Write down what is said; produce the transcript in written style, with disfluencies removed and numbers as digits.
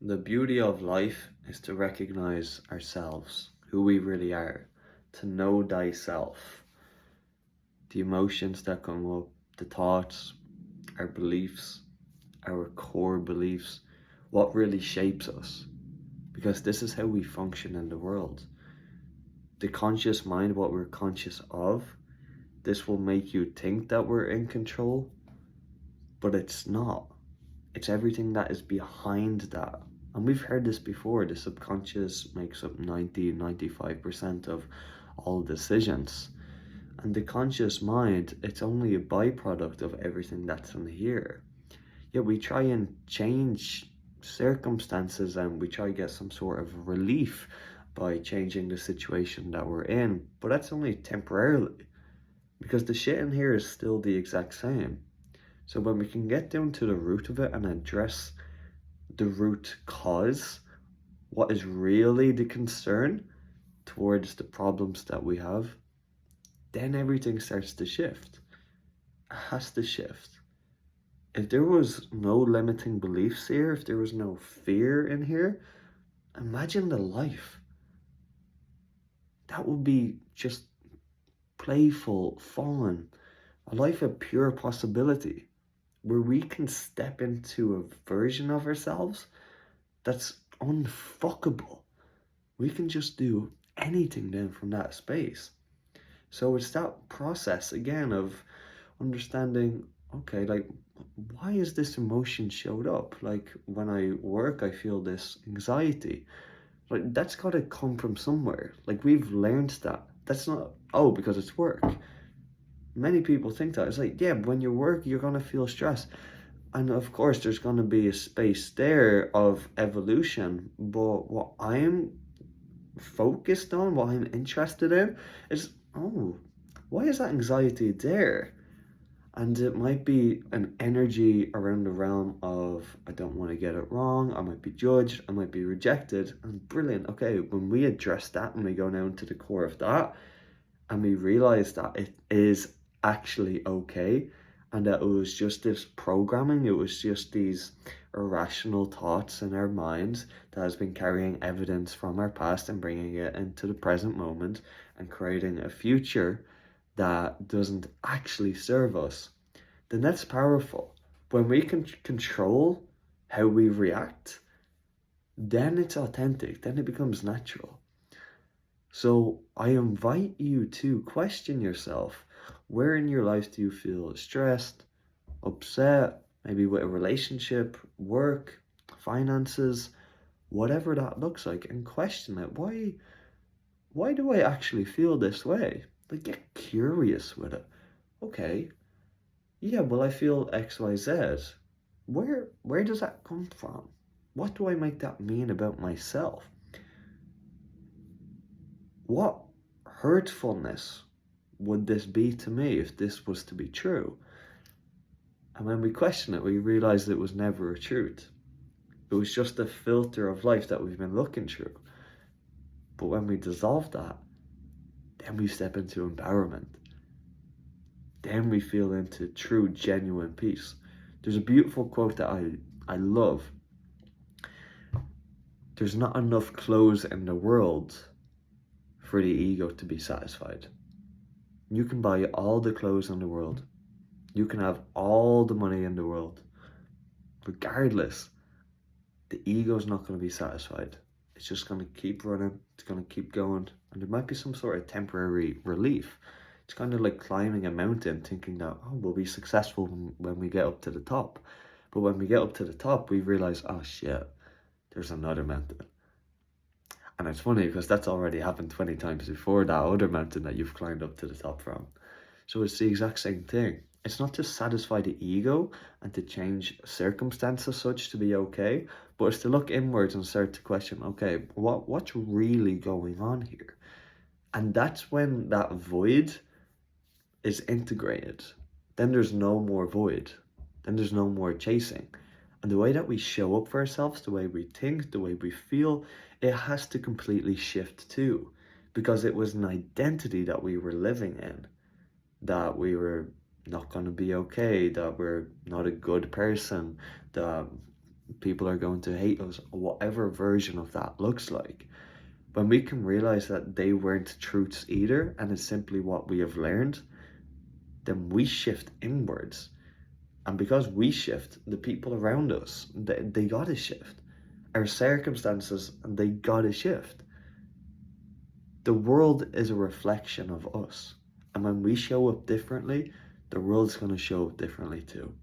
The beauty of life is to recognize ourselves, who we really are, to know thyself, the emotions that come up, the thoughts, our beliefs, our core beliefs, what really shapes us. Because this is how we function in the world. The conscious mind, what we're conscious of, this will make you think that we're in control, but it's not. It's everything that is behind that. And we've heard this before, the subconscious makes up 95% of all decisions. And the conscious mind, it's only a byproduct of everything that's in here. Yet we try and change circumstances and we try to get some sort of relief by changing the situation that we're in. But that's only temporarily, because the shit in here is still the exact same. So when we can get down to the root of it and address the root cause, what is really the concern towards the problems that we have, then everything starts to shift. It has to shift. If there was no limiting beliefs here, if there was no fear in here, imagine the life. That would be just playful, fun, a life of pure possibility, where we can step into a version of ourselves that's unfuckable. We can just do anything then from that space. So it's that process again of understanding, okay, like, why is this emotion showed up? Like when I work, I feel this anxiety. Like that's got to come from somewhere. Like we've learned that. That's not, oh, because it's work. Many people think that. It's like, yeah, when you work, you're going to feel stress. And of course, there's going to be a space there of evolution. But what I'm focused on, what I'm interested in, is, oh, why is that anxiety there? And it might be an energy around the realm of, I don't want to get it wrong, I might be judged, I might be rejected. And brilliant, okay, when we address that and we go down to the core of that, and we realize that it is actually okay, and that it was just this programming, it was just these irrational thoughts in our minds that has been carrying evidence from our past and bringing it into the present moment and creating a future that doesn't actually serve us, then that's powerful. When we can control how we react, then it's authentic, then it becomes natural. So I invite you to question yourself. Where in your life do you feel stressed, upset, maybe with a relationship, work, finances, whatever that looks like, and question it. Why do I actually feel this way? Like, get curious with it. Okay, yeah, well, I feel XYZ. Where does that come from? What do I make that mean about myself? What hurtfulness would this be to me if this was to be true? And when we question it, we realize it was never a truth. It was just a filter of life that we've been looking through. But when we dissolve that, then we step into empowerment. Then we feel into true, genuine peace. There's a beautiful quote that I love. There's not enough clothes in the world for the ego to be satisfied. You can buy all the clothes in the world. You can have all the money in the world. Regardless, the ego's not going to be satisfied. It's just going to keep running. It's going to keep going. And there might be some sort of temporary relief. It's kind of like climbing a mountain thinking that, oh, we'll be successful when we get up to the top. But when we get up to the top, we realize, oh shit, there's another mountain. And it's funny because that's already happened 20 times before, that other mountain that you've climbed up to the top from. So it's the exact same thing. It's not to satisfy the ego and to change circumstances as such to be okay, but it's to look inwards and start to question, okay, what's really going on here? And that's when that void is integrated. Then there's no more void. Then there's no more chasing. And the way that we show up for ourselves, the way we think, the way we feel, it has to completely shift too. Because it was an identity that we were living in, that we were not going to be okay, that we're not a good person, that People are going to hate us, whatever version of that looks like. When we can realize that they weren't truths either, and it's simply what we have learned, then we shift inwards. And because we shift, the people around us, they gotta shift. Our circumstances, they gotta shift. The world is a reflection of us. And when we show up differently, the world's gonna show up differently too.